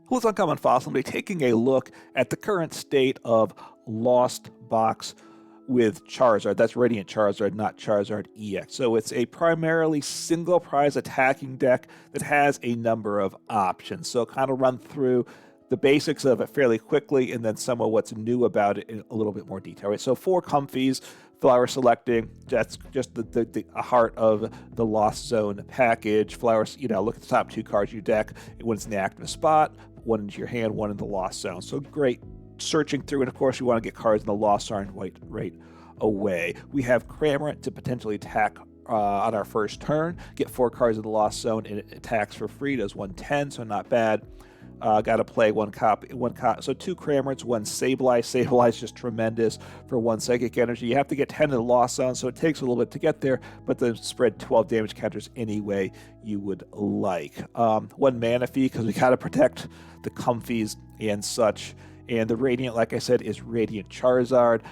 Who's Uncommon Fossil? We'll be taking a look at the current state of Lost Box with Charizard. That's Radiant Charizard, not Charizard EX. So it's a primarily single prize attacking deck that has a number of options. So kind of run through the basics of it fairly quickly and then some of what's new about it in a little bit more detail. Right? So 4 Comfeys, flower selecting, that's just the heart of the Lost Zone package. Flowers, look at the top 2 cards of your deck when it's in the active spot, 1 into your hand, 1 in the Lost Zone. So great searching through, and of course you want to get cards in the Lost Zone right away. We have Cramorant to potentially attack on our first turn, get 4 cards in the Lost Zone, and it attacks for free, does 110, so not bad. Got to play one copy. So 2 Cramorants, 1 Sableye. Sableye is just tremendous for 1 Psychic Energy. You have to get 10 in the Lost Zone, so it takes a little bit to get there, but then spread 12 damage counters any way you would like. 1 Manaphy, because we got to protect the Comfeys and such. And the Radiant, like I said, is Radiant Charizard.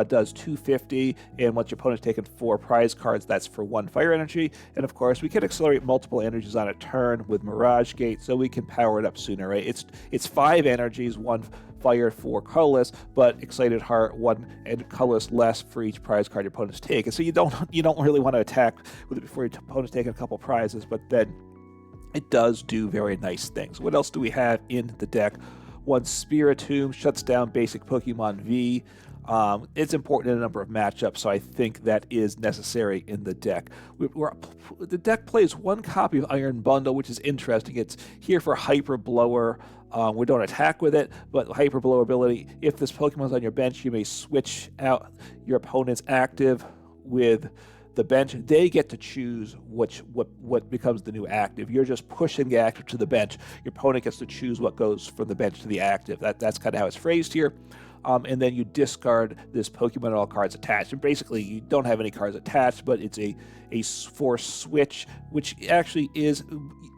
Does 250, and once your opponent's taken 4 prize cards, that's for 1 fire energy. And of course, we can accelerate multiple energies on a turn with Mirage Gate, so we can power it up sooner, right? It's 5 energies, 1 fire, 4 colorless, but Excited Heart, 1 and colorless less for each prize card your opponent's taken. So you don't really want to attack with it before your opponent's taken a couple prizes, but then it does do very nice things. What else do we have in the deck? 1 Spiritomb shuts down basic Pokemon V. It's important in a number of matchups, so I think that is necessary in the deck. The deck plays 1 copy of Iron Bundle, which is interesting. It's here for Hyper Blower. We don't attack with it, but Hyper Blower ability, if this Pokemon's on your bench, you may switch out your opponent's active with the bench. They get to choose what becomes the new active. You're just pushing the active to the bench. Your opponent gets to choose what goes from the bench to the active. That's kind of how it's phrased here. And then you discard this Pokemon and all cards attached. And basically, you don't have any cards attached, but it's a force switch, which actually is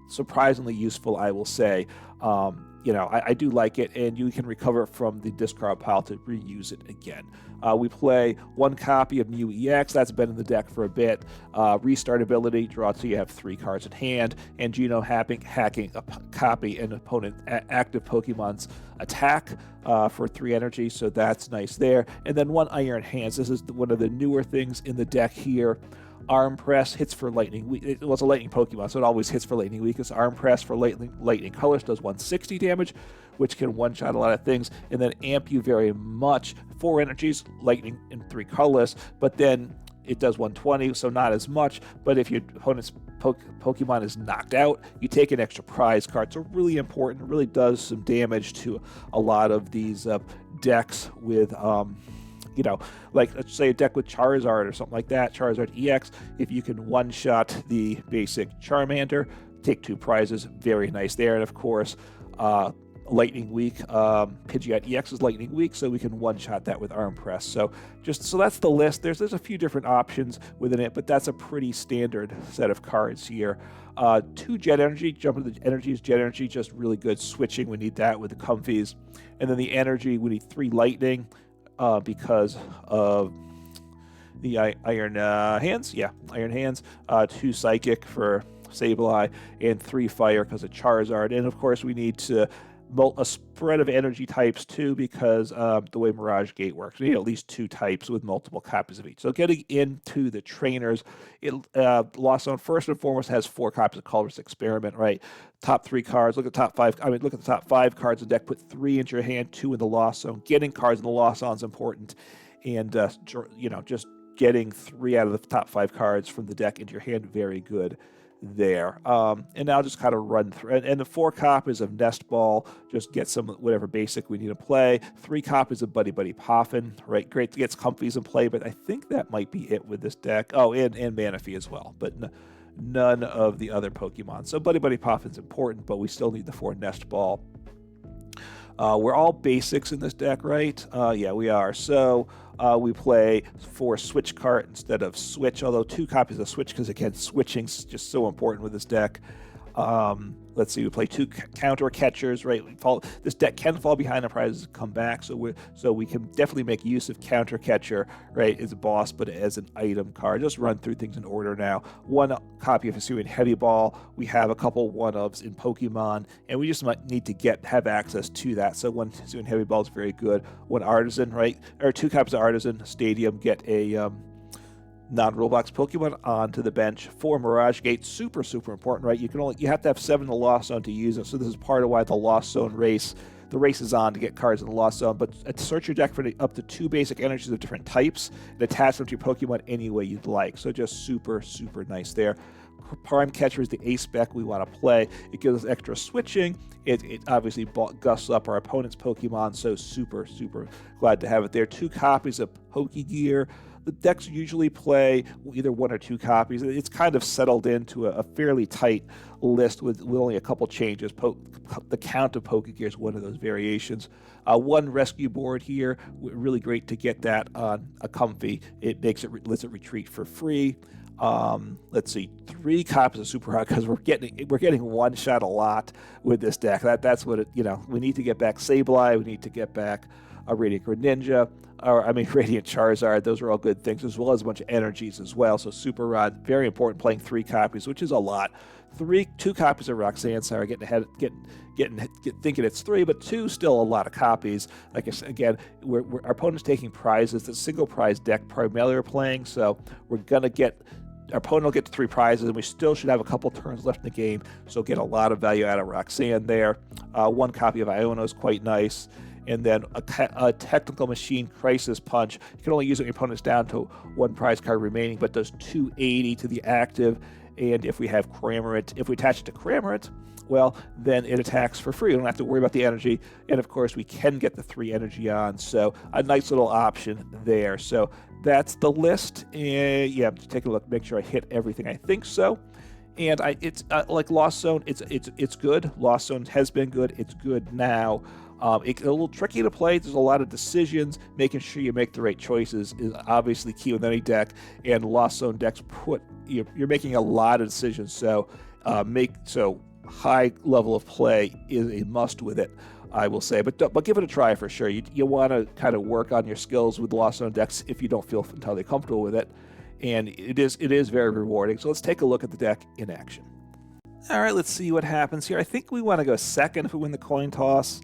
surprisingly useful, I will say. I do like it, and you can recover from the discard pile to reuse it again. We play 1 copy of Mew EX. That's been in the deck for a bit. Restart ability, draw till you have 3 cards in hand, and Genome hacking a copy an opponent active Pokemon's attack for 3 energy, so that's nice there. And then 1 Iron Hands. This is one of the newer things in the deck here. Arm Press hits for Lightning Weak. It was a Lightning Pokemon, so it always hits for Lightning Weakness. Arm Press for Lightning Colors does 160 damage, which can one-shot a lot of things, and then amp you very much. 4 energies, Lightning and 3 colorless, but then it does 120, so not as much. But if your opponent's Pokemon is knocked out, you take an extra prize card. So really important. It really does some damage to a lot of these decks with... like let's say a deck with Charizard or something like that, Charizard EX, if you can one-shot the basic Charmander, take 2 prizes, very nice there. And of course, Lightning Weak, Pidgeot EX is Lightning Weak, so we can one-shot that with Arm Press. So that's the list. There's a few different options within it, but that's a pretty standard set of cards here. 2 Jet Energy, jump into the energies. Jet Energy, just really good switching. We need that with the Comfeys. And then the energy, we need 3 Lightning, because of the Iron Hands. Yeah, Iron Hands. 2 Psychic for Sableye, and 3 Fire because of Charizard. And of course, we need to a spread of energy types too, because the way Mirage Gate works, we need at least 2 types with multiple copies of each. So getting into the trainers, Lost Zone first and foremost has 4 copies of Colress Experiment, right? Top 3 cards. Look at the top 5 cards of the deck. Put 3 into your hand, 2 in the Lost Zone. Getting cards in the Lost Zone is important, and just getting 3 out of the top 5 cards from the deck into your hand, very good there. And now just kind of run through, and the 4 copies of Nest Ball, just get some whatever basic we need to play. 3 copies of Buddy-Buddy Poffin, right? Great to get Comfeys in play, but I think that might be it with this deck. Oh, and Manaphy as well, but none of the other Pokemon. So Buddy-Buddy Poffin's important, but we still need the 4 Nest Ball. We're all basics in this deck, right? Yeah, we are. So we play 4 Switch Cart instead of Switch, although 2 copies of Switch, because again, switching's just so important with this deck. let's see, we play 2 counter catchers, right? This deck can fall behind the prizes and come back, so we can definitely make use of counter catcher, right, as a boss, but as an item card. Just run through things in order now. 1 copy of Hisuian Heavy Ball. We have a couple 1-ofs in Pokemon, and we just might need to have access to that. So 1 Hisuian Heavy Ball is very good. 1 Artazon, right, or 2 copies of Artazon Stadium, get a non-rule box Pokemon onto the bench. 4 Mirage Gate, super important, right? You have to have 7 in the Lost Zone to use it, so this is part of why the Lost Zone race, the race is on to get cards in the Lost Zone. But search your deck for up to 2 basic energies of different types and attach them to your Pokemon any way you'd like. So just super nice there. Prime Catcher is the ace spec we want to play. It gives us extra switching. It obviously gusts up our opponent's Pokemon, so super glad to have it there. 2 copies of Pokégear. The decks usually play either 1 or 2 copies. It's kind of settled into a fairly tight list with only a couple changes. The count of Pokégear is one of those variations. 1 rescue board here, really great to get that on a Comfey. It lets it retreat for free. Let's see, 3 copies of Super Hot, because we're getting one shot a lot with this deck. That's what it, we need to get back Sableye, we need to get back a Radiant Greninja, Radiant Charizard. Those are all good things, as well as a bunch of energies as well. So Super Rod, very important, playing 3 copies, which is a lot. 2 copies of Roxanne ASR, thinking it's 3, but 2 still a lot of copies. Like I said, again, our opponent's taking prizes. The single prize deck primarily we're playing, so we're gonna get. Our opponent will get to 3 prizes, and we still should have a couple turns left in the game, so get a lot of value out of Roxanne there. 1 copy of Iono is quite nice. And then a Technical Machine Crisis Punch. You can only use it when your opponent's down to 1 prize card remaining, but does 280 to the active. And if we have Cramorant, if we attach it to Cramorant, well, then it attacks for free. We don't have to worry about the energy. And of course, we can get the 3 energy on. So a nice little option there. So that's the list. And yeah, just take a look, make sure I hit everything. I think so. And it's like Lost Zone, it's good. Lost Zone has been good. It's good now. It's a little tricky to play. There's a lot of decisions. Making sure you make the right choices is obviously key with any deck. And Lost Zone decks you're making a lot of decisions. So high level of play is a must with it, I will say. But give it a try for sure. You want to kind of work on your skills with Lost Zone decks if you don't feel entirely comfortable with it. And it is very rewarding. So let's take a look at the deck in action. All right, let's see what happens here. I think we want to go second if we win the coin toss,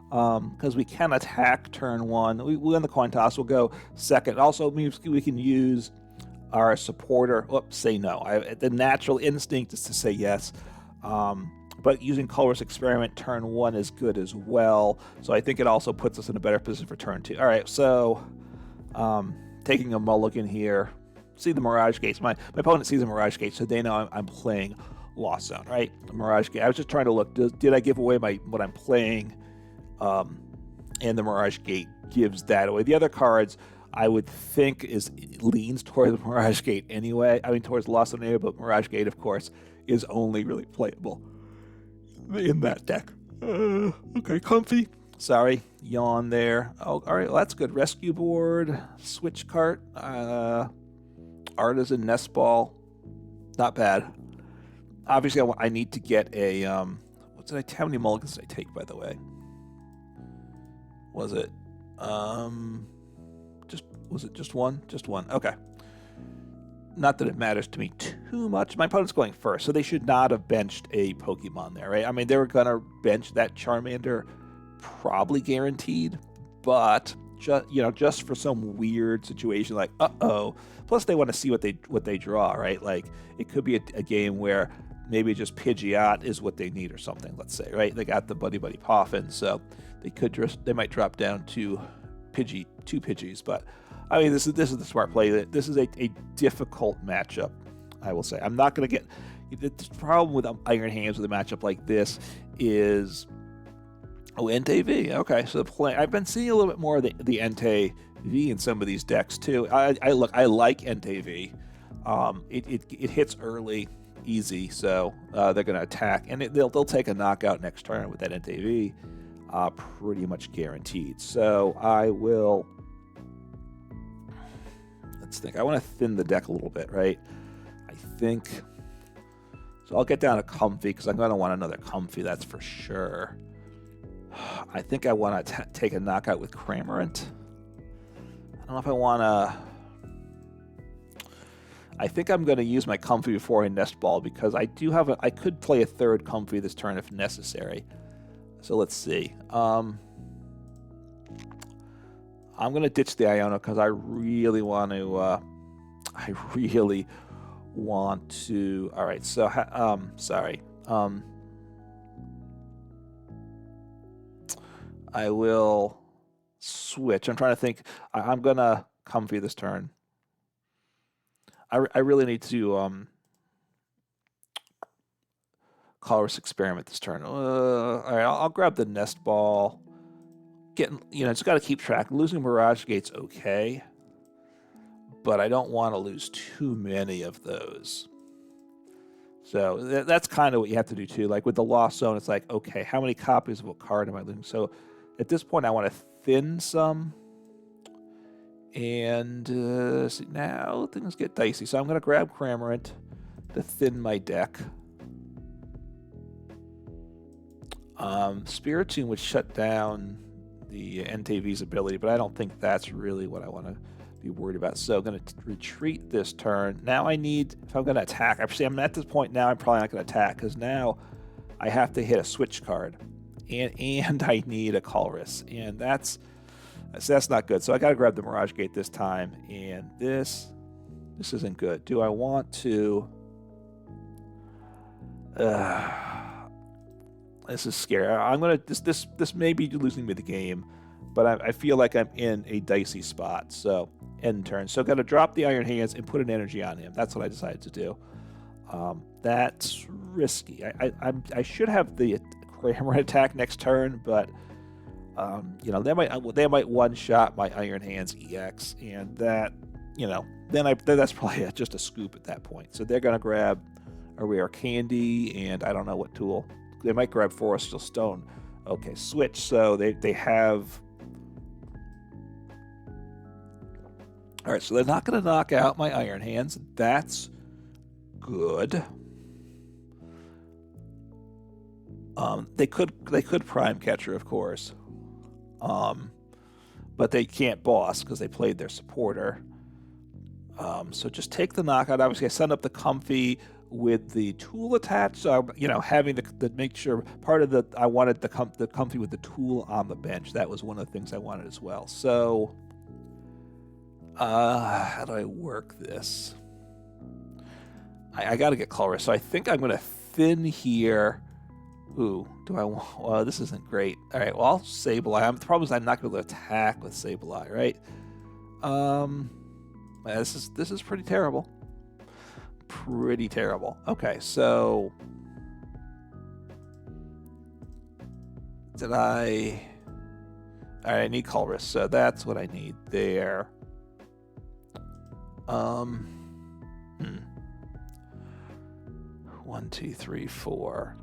because we can attack turn 1. We win the coin toss, we'll go second. Also means we can use our supporter. Say no. The natural instinct is to say yes. But using Colress Experiment turn 1 is good as well. So I think it also puts us in a better position for turn 2. All right, so taking a mulligan here. See the Mirage Gates. My opponent sees the Mirage Gate, so they know I'm playing Lost Zone, right? The Mirage Gate. I was just trying to look. Did I give away what I'm playing? And the Mirage Gate gives that away. The other cards, I would think, leans towards the Mirage Gate anyway. Towards Lost Zone anyway, but Mirage Gate, of course, is only really playable in that deck. Okay, Comfey. Sorry, yawn there. Oh, all right, well, that's good. Rescue Board, Switch Cart, Artazon, Nest Ball, not bad. Obviously, I need to get a, how many mulligans did I take, by the way? Was it just one? Just one, okay. Not that it matters to me too much. My opponent's going first, so they should not have benched a Pokemon there, right? They were going to bench that Charmander, probably guaranteed, but just for some weird situation, like Plus, they want to see what they draw, right? Like it could be a game where maybe just Pidgeot is what they need or something. Let's say, right? They got the Buddy-Buddy Poffin, so they might drop down to two Pidgeys. But this is the smart play. This is a difficult matchup, I will say. I'm not going to get. The problem with Iron Hands with a matchup like this is. Oh, Entei V. Okay, so I've been seeing a little bit more of the Entei V in some of these decks too. I like Entei V. It hits early, easy, so they're going to attack, and they'll take a knockout next turn with that Entei V, pretty much guaranteed. So I will. Let's think. I want to thin the deck a little bit, right? I think. So I'll get down to Comfey because I'm going to want another Comfey, that's for sure. I think I want to take a knockout with Cramorant. I don't know if I want to... I think I'm going to use my Comfey before I Nest Ball because I do have I could play a third Comfey this turn if necessary. So let's see. I'm going to ditch the Iono because I really want to... All right, so sorry. I will switch. I'm trying to think. I'm gonna Comfey this turn. I really need to Colress experiment this turn. All right, I'll grab the Nest Ball. Just got to keep track. Losing Mirage Gate's okay, but I don't want to lose too many of those. So that's kind of what you have to do too. Like with the Lost Zone, it's like, okay, how many copies of a card am I losing? So at this point, I want to thin some. And see, now things get dicey. So I'm going to grab Cramorant to thin my deck. Spiritomb would shut down the NTV's ability, but I don't think that's really what I want to be worried about. So I'm going to retreat this turn. Now I need, if I'm going to attack, I'm at this point now I'm probably not going to attack because now I have to hit a Switch card. And I need a Colress. And that's not good. So I got to grab the Mirage Gate this time. And this isn't good. Do I want to... this is scary. I'm going to... This may be losing me the game. But I feel like I'm in a dicey spot. So, end turn. So, I've got to drop the Iron Hands and put an energy on him. That's what I decided to do. That's risky. I should have the Cramorant attack next turn, but they might one-shot my Iron Hands EX, and that, then that's probably just a scoop at that point. So they're gonna grab a rare candy, and I don't know what tool. They might grab Forestall Stone. Okay, switch. So they have. All right, so they're not going to knock out my Iron Hands. That's good. They could Prime Catcher, of course, but they can't boss because they played their supporter. So just take the knockout. Obviously, I send up the Comfey with the tool attached. So having the make sure part of I wanted the Comfey with the tool on the bench. That was one of the things I wanted as well. So. How do I work this? I got to get Colress, so I think I'm going to thin here. Ooh, do I want... Well, this isn't great. All right, well, I'll Sableye. The problem is I'm not going to be able to attack with Sableye, right? This is pretty terrible. Pretty terrible. Okay, so... All right, I need Colress, so that's what I need there. 1, 2, 3, 4.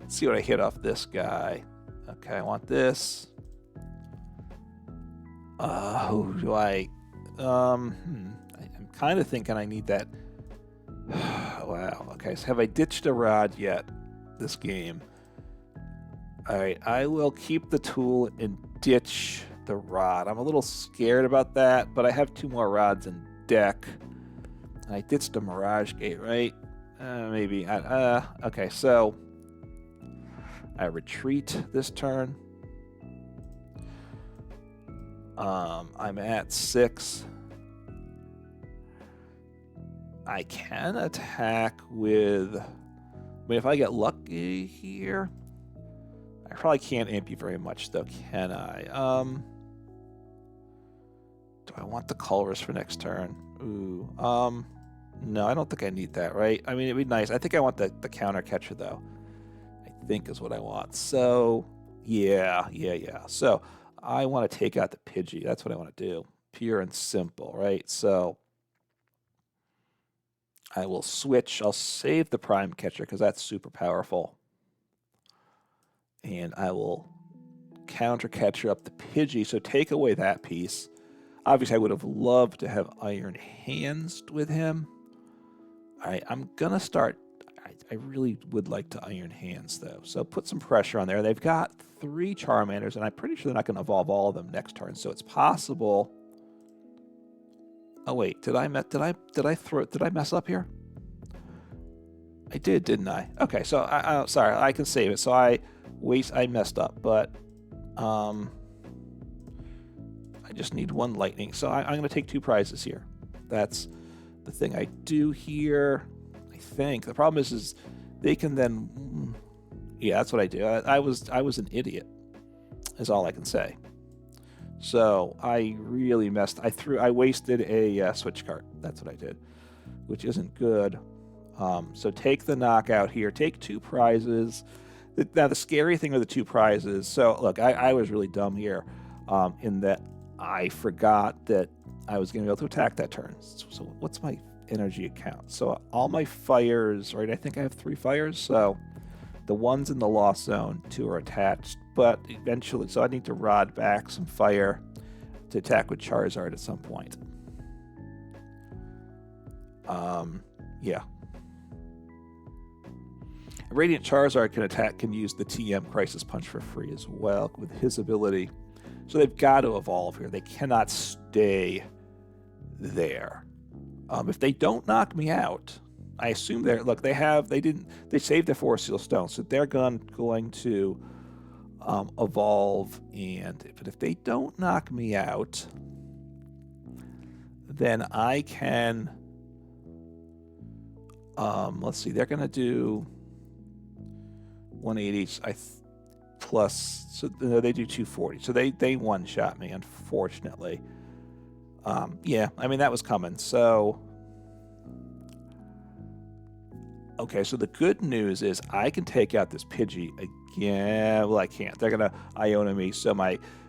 Let's see what I hit off this guy. Okay, I want this. Who do I? I'm kind of thinking I need that. Wow. Okay, so have I ditched a rod yet this game? All right, I will keep the tool and ditch the rod. I'm a little scared about that, but I have 2 more rods in deck. I ditched the Mirage Gate, right? Maybe. Okay, so I retreat this turn. I'm at 6. I can attack with... if I get lucky here... I probably can't amp you very much, though, can I? Do I want the Colress for next turn? Ooh. No, I don't think I need that, right? I mean, it'd be nice. I think I want the counter catcher, though. I think is what I want. So, yeah. So, I want to take out the Pidgey. That's what I want to do. Pure and simple, right? So, I will switch. I'll save the Prime Catcher because that's super powerful. And I will counter catcher up the Pidgey, so take away that piece. Obviously, I would have loved to have Iron Hands with him. All right, I'm gonna start. I really would like to Iron Hands though, so put some pressure on there. They've got 3 Charmanders, and I'm pretty sure they're not going to evolve all of them next turn. So it's possible. Oh wait, did I mess up here? I did, didn't I? Okay, so sorry, I can save it. So I messed up, but I just need 1 lightning. So I'm going to take 2 prizes here. That's the thing I do here. I think the problem is they can then. Yeah, that's what I do. I was an idiot, is all I can say. So I really messed. I wasted a switch cart. That's what I did, which isn't good. So take the knockout here. Take 2 prizes. Now the scary thing are the 2 prizes. So look, I was really dumb here, in that I forgot that I was going to be able to attack that turn. So what's my energy account? So all my fires, right? I think I have 3 fires. So the ones in the lost zone, 2 are attached, but eventually, so I need to rod back some fire to attack with Charizard at some point. Yeah. Radiant Charizard can use the TM Crisis Punch for free as well with his ability. So they've got to evolve here. They cannot stay there. If they don't knock me out, I assume they saved their 4 Seal Stones, so they're going to evolve. But if they don't knock me out, then I can. Let's see, they're going to do 180 each. Plus, so they do 240. So they one-shot me, unfortunately. Yeah, I mean that was coming. So. Okay, so the good news is I can take out this Pidgey again. Well, I can't. They're going to Iono me, so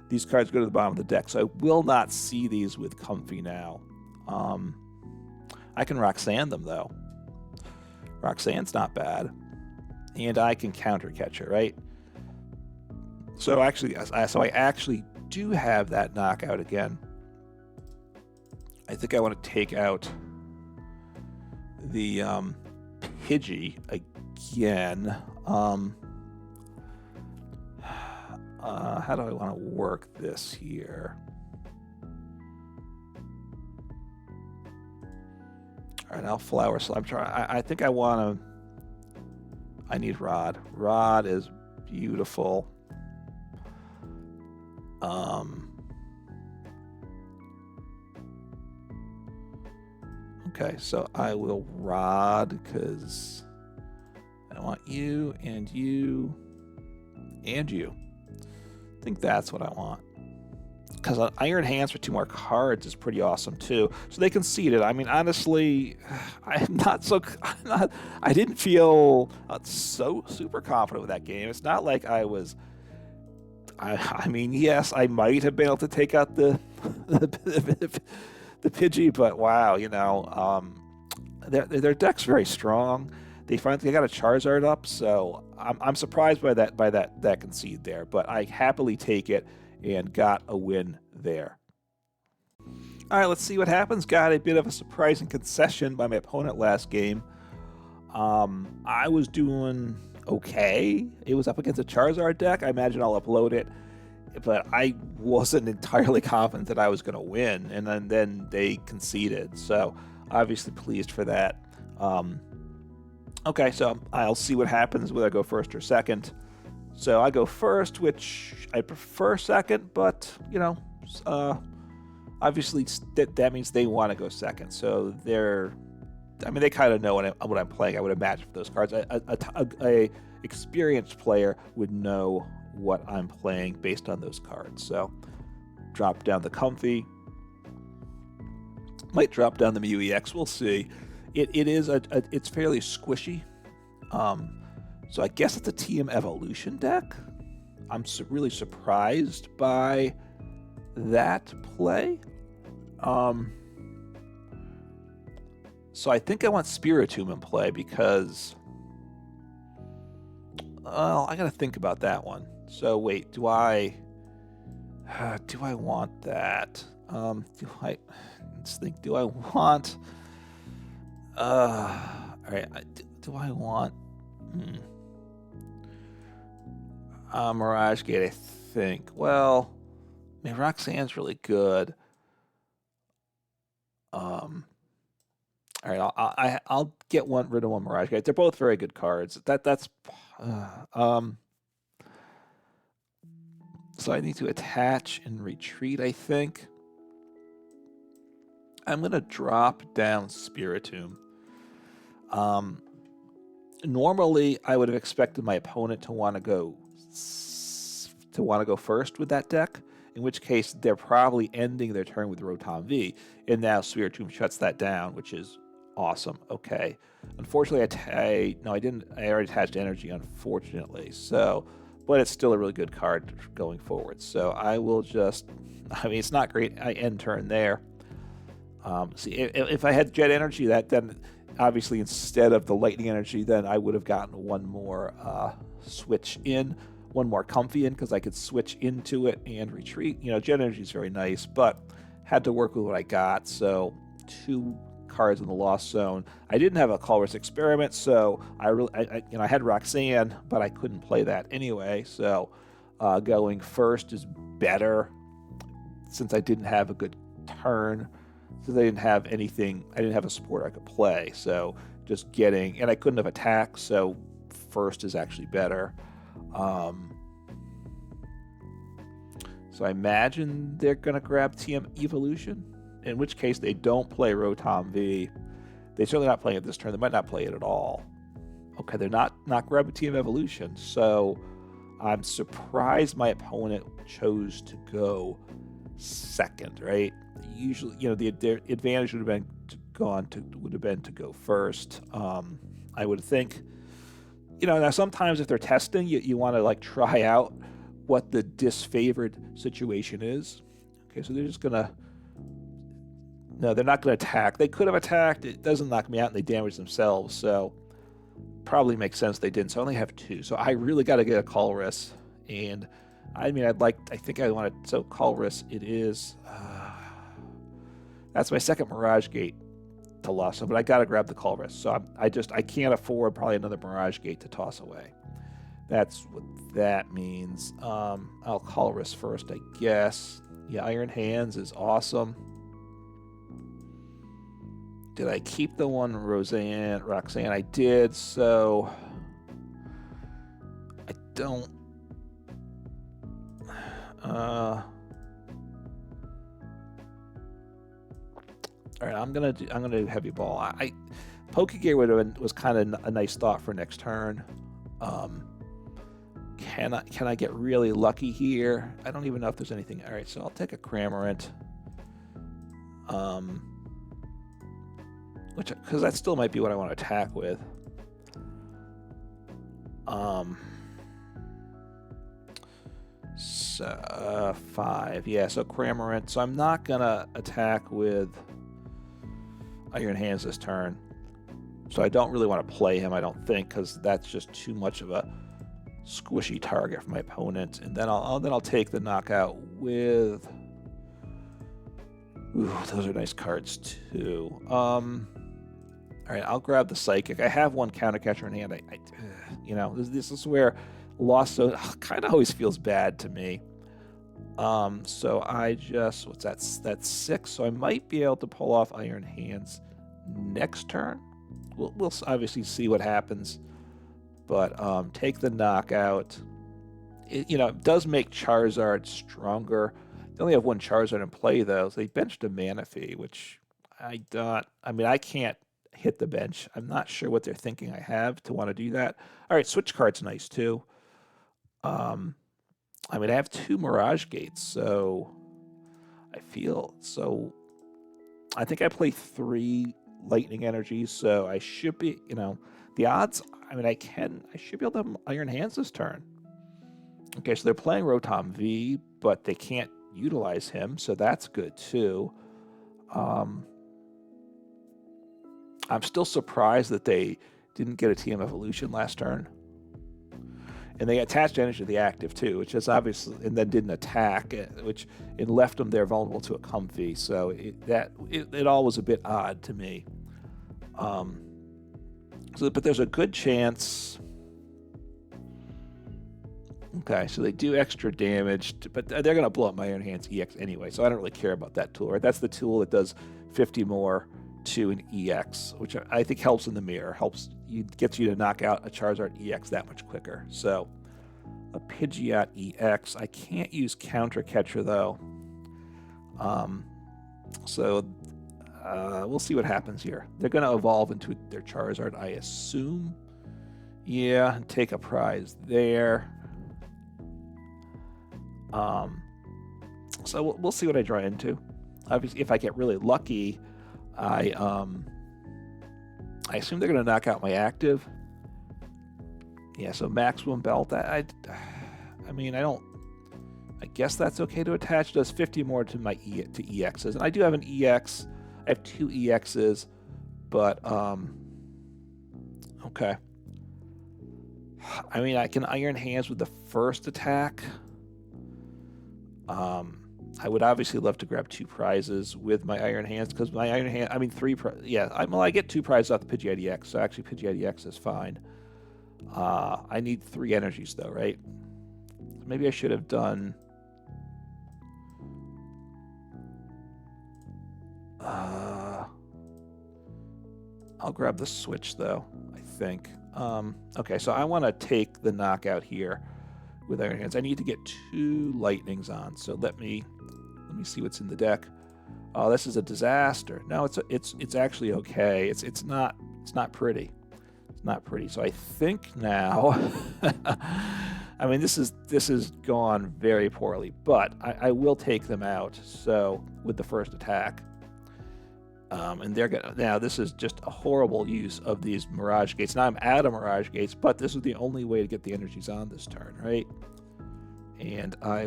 these cards go to the bottom of the deck. So I will not see these with Comfey now. I can Roxanne them, though. Roxanne's not bad. And I can counter catch it, right? So actually, I actually do have that knockout again. I think I want to take out the Pidgey again. How do I want to work this here? All right, I'll Flower Slime. I think I want to. I need Rod. Rod is beautiful. Okay, so I will Rod because I want you and you and you. I think that's what I want. Because Iron Hands for 2 more cards is pretty awesome too. So they conceded. I mean, honestly, I didn't feel so super confident with that game. It's not like I was. I mean, yes, I might have been able to take out the Pidgey, but wow, their deck's very strong. They finally got a Charizard up, so I'm surprised by that concede there. But I happily take it and got a win there. All right, let's see what happens. Got a bit of a surprising concession by my opponent last game. I was doing okay. It was up against a Charizard deck. I imagine I'll upload it, but I wasn't entirely confident that I was going to win, and then they conceded. So obviously pleased for that. Okay, so I'll see what happens whether I go first or second. So I go first, which I prefer second, but obviously that means they want to go second. So they kind of know what I'm playing. I would imagine for those cards, a experienced player would know what I'm playing based on those cards. So drop down the Comfey, might drop down the Mew EX. We'll see. It's fairly squishy. So I guess it's a TM Evolution deck. I'm really surprised by that play. So I think I want Spiritomb in play because, well, I got to think about that one. So wait, do I want that? Let's think. Do I want? All right. Do I want Mirage Gate? I think. Well, I mean, Roxanne's really good. All right. I'll get rid of one Mirage Gate. They're both very good cards. So I need to attach and retreat, I think. I'm going to drop down Spiritomb. Normally, I would have expected my opponent to want to go first with that deck, in which case they're probably ending their turn with Rotom V, and now Spiritomb shuts that down, which is awesome. Okay. Unfortunately, I didn't. I already attached energy, unfortunately. So, but it's still a really good card going forward. So I will just, I mean, it's not great. I end turn there. See, if I had Jet Energy, then obviously instead of the Lightning Energy, then I would have gotten one more switch in, one more Comfey in, because I could switch into it and retreat. You know, Jet Energy is very nice, but had to work with what I got. So 2 cards in the Lost Zone. I didn't have a Colress Experiment, so I had Roxanne, but I couldn't play that anyway. So going first is better since I didn't have a good turn. Since I didn't have anything, I didn't have a support I could play. So just getting, and I couldn't have attacked, so first is actually better. So I imagine they're going to grab TM Evolution, in which case they don't play Rotom V. They're certainly not playing it this turn. They might not play it at all. Okay, they're not grabbing TM Evolution, so I'm surprised my opponent chose to go second, right? Usually, you know, the advantage would have been to go first. I would think, you know, now sometimes if they're testing, you want to like try out what the disfavored situation is. Okay, so they're just gonna, no, they're not gonna attack. They could have attacked. It doesn't knock me out, and they damage themselves. So probably makes sense they didn't. So I only have 2. So I really got to get a Colress, and I mean, I think I want to. So Colress, it is. That's my second Mirage Gate to loss, but I got to grab the Colress. So I can't afford probably another Mirage Gate to toss away. That's what that means. I'll Colress first, I guess. Yeah, Iron Hands is awesome. Did I keep the one Roxanne? I did, so I don't. All right, I'm gonna do Heavy Ball. Pokégear was kind of a nice thought for next turn. Can I get really lucky here? I don't even know if there's anything. All right, so I'll take a Cramorant. Because that still might be what I want to attack with. 5. Yeah, so Cramorant. So I'm not gonna attack with Iron Hands this turn. So I don't really want to play him, I don't think, because that's just too much of a squishy target for my opponent. And then I'll take the knockout with. Ooh, those are nice cards too. All right, I'll grab the Psychic. I have one Counter Catcher in hand. You know, this is where Lost Zone kind of always feels bad to me. So I just, what's that? That's 6. So I might be able to pull off Iron Hands next turn. We'll obviously see what happens. But take the knockout. It does make Charizard stronger. They only have one Charizard in play though. So they benched a Manaphy, which I can't hit the bench. I'm not sure what they're thinking I have to want to do that. All right, Switch Cart's nice too. I have 2 Mirage Gates, so I think I play 3 Lightning Energies, so I should be, the odds, I should be able to have Iron Hands this turn. Okay, so they're playing Rotom V, but they can't utilize him, so that's good too. I'm still surprised that they didn't get a TM Evolution last turn. And they attached energy to the active too, which is obviously, and then didn't attack, which it left them there vulnerable to a Comfey. So it all was a bit odd to me. But there's a good chance. Okay, so they do extra damage, but they're going to blow up my Iron Hands EX anyway, so I don't really care about that tool, right? That's the tool that does 50 more to an EX, which I think helps in the mirror, gets you to knock out a Charizard EX that much quicker. So a Pidgeot EX. I can't use Counter Catcher though. We'll see what happens here. They're going to evolve into their Charizard, I assume. Yeah, and take a prize there. So we'll see what I draw into. Obviously, if I get really lucky, I assume they're going to knock out my active. Yeah, so maximum belt. I guess that's okay to attach. It does 50 more to my EXs, and I do have an EX. I have 2 EXs, but okay. I mean, I can Iron Hands with the first attack. I would obviously love to grab 2 prizes with my Iron Hands, because my Iron Hand, I mean 3, I get 2 prizes off the Pidgeot EX, so actually Pidgeot EX is fine. I need 3 energies though, right? Maybe I should have done... I'll grab the Switch though, I think. Okay, so I want to take the knockout here with Iron Hands. I need to get 2 lightnings on, so let me see what's in the deck. Oh, this is a disaster. No, it's actually okay. It's not pretty. It's not pretty. So I think now I mean this is gone very poorly, but I will take them out. So with the first attack. And they're gonna, now this is just a horrible use of these Mirage Gates. Now I'm out of Mirage Gates, but this is the only way to get the energies on this turn, right? And I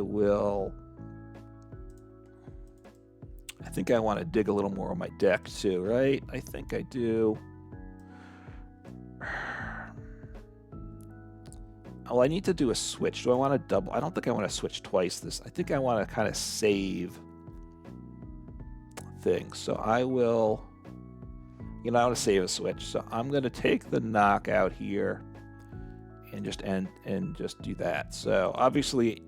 think I want to dig a little more on my deck too, right? I think I do. Oh, I need to do a switch. Do I want to double? I don't think I want to switch twice I think I want to kind of save things. So I will, I want to save a switch. So I'm going to take the knockout here and just do that. So obviously,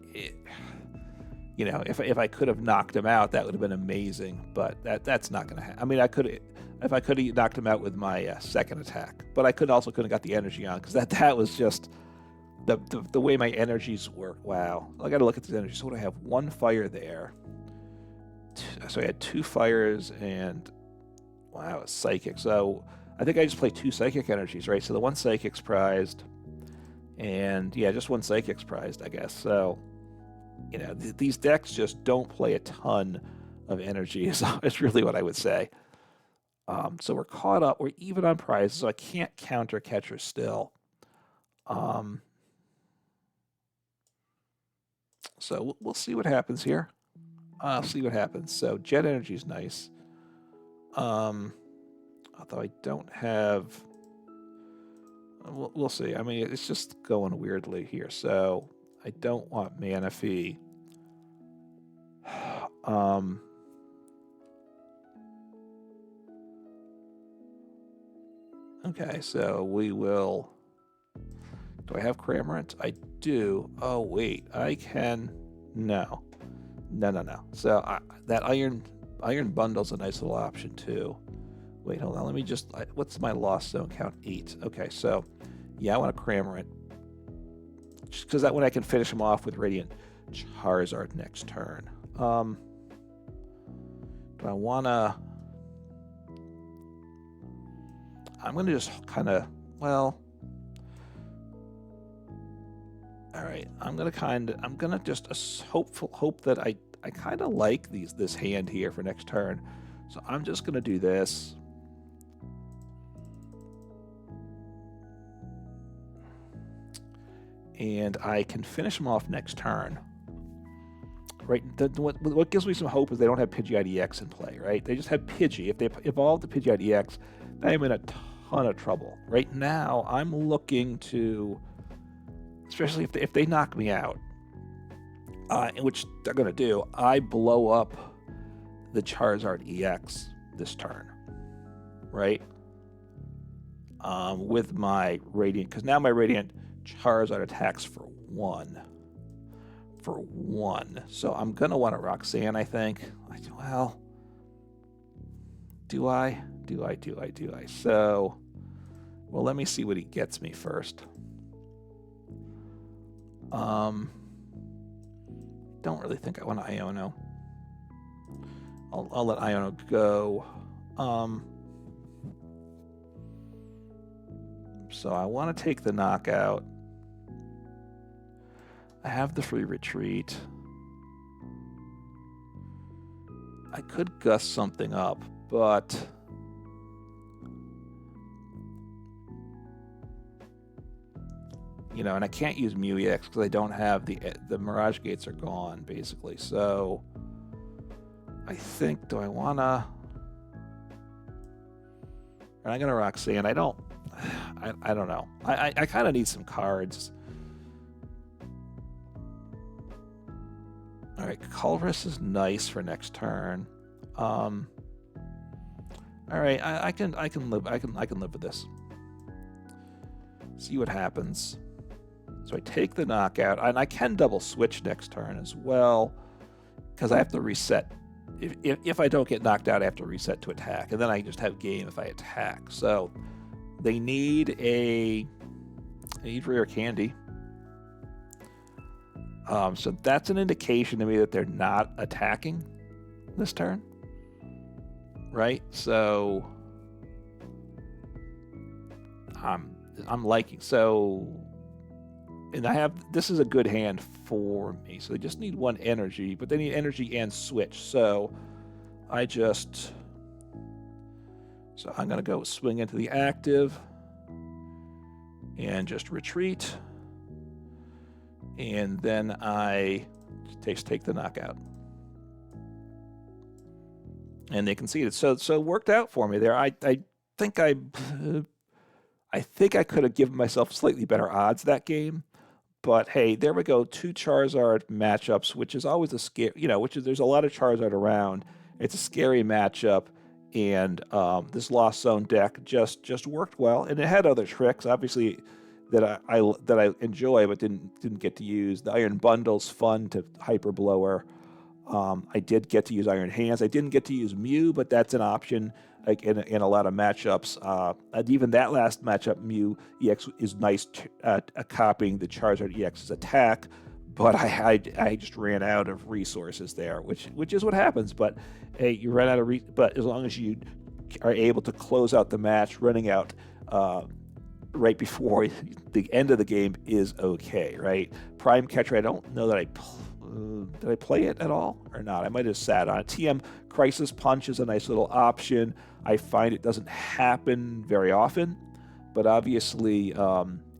if I could have knocked him out, that would have been amazing. But that's not going to happen. I mean, if I could have knocked him out with my second attack, but I couldn't have got the energy on, because that was just the way my energies work. Wow, I got to look at the energy. So what do I have? 1 fire there. So I had 2 fires and wow, a psychic. So I think I just played 2 psychic energies, right? So the 1 psychic's prized, and yeah, just 1 psychic's prized, I guess. So these decks just don't play a ton of energy. So it's really what I would say. So we're caught up. We're even on prizes, so I can't counter catcher still. So we'll see what happens here. I'll see what happens. So Jet Energy is nice. Although I don't have... We'll see. I mean, it's just going weirdly here. So I don't want Manaphy. Okay, so we will... Do I have Cramorant? I do. Oh, wait. I can... No. So that Iron Bundle's a nice little option too. Wait, hold on. Let me just... what's my lost zone count? 8. Okay, so yeah, I want a Cramorant. Just because that way I can finish him off with Radiant Charizard next turn. Do I want to... I'm going to just kind of... Well... All right, I'm gonna just hope that I kind of like this hand here for next turn. So I'm just gonna do this. And I can finish them off next turn. Right, what gives me some hope is they don't have Pidgeot EX in play, right? They just have Pidgey. If they evolve the Pidgeot EX, I'm in a ton of trouble. Right now, I'm looking to... Especially if they knock me out, which they're going to do, I blow up the Charizard EX this turn, right? with my Radiant, because now my Radiant Charizard attacks for one. So I'm going to want a Roxanne, I think. Well, do I? So, well, let me see what he gets me first. Don't really think I want Iono. I'll let Iono go. So I want to take the knockout. I have the free retreat. I could gust something up, but and I can't use Mew EX because I don't have the Mirage Gates are gone basically. So I think, do I wanna? I'm gonna Roxanne. I don't know. I kind of need some cards. All right, Colress is nice for next turn. All right, I can live with this. See what happens. So I take the knockout, and I can double switch next turn as well, because I have to reset. If I don't get knocked out, I have to reset to attack, and then I just have game if I attack. So they need rare candy. So that's an indication to me that they're not attacking this turn, right? So I'm liking, so, and this is a good hand for me. So they just need one energy, but they need energy and switch. So I'm gonna go swing into the active and just retreat. And then I take the knockout. And they conceded. So it worked out for me there. I think I could have given myself slightly better odds that game. But hey, there we go. 2 Charizard matchups, which is always a scare, there's a lot of Charizard around. It's a scary matchup. And this Lost Zone deck just worked well. And it had other tricks, obviously, that I enjoy but didn't get to use. The Iron Bundle's fun to Hyper Blower. I did get to use Iron Hands. I didn't get to use Mew, but that's an option like in a lot of matchups. And even that last matchup, Mew EX is nice copying the Charizard EX's attack, but I just ran out of resources there, which is what happens. But hey, you ran out of but as long as you are able to close out the match, running out right before the end of the game is okay, right? Prime Catcher, I don't know that did I play it at all or not? I might have sat on it. TM Crisis Punch is a nice little option. I find it doesn't happen very often, but obviously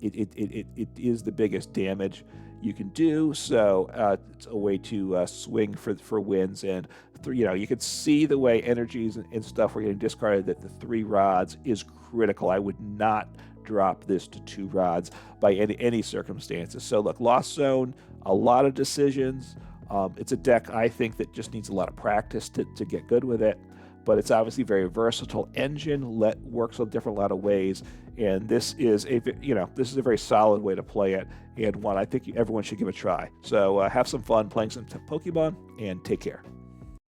it is the biggest damage you can do. So it's a way to swing for wins. And you can see the way energies and stuff were getting discarded, that the 3 rods is critical. I would not drop this to 2 rods by any circumstances. So look, Lost Zone, a lot of decisions. It's a deck I think that just needs a lot of practice to get good with it, but it's obviously very versatile engine, works a lot of ways, and this is a very solid way to play it, and one I think everyone should give a try. So have some fun playing some Pokemon, and take care.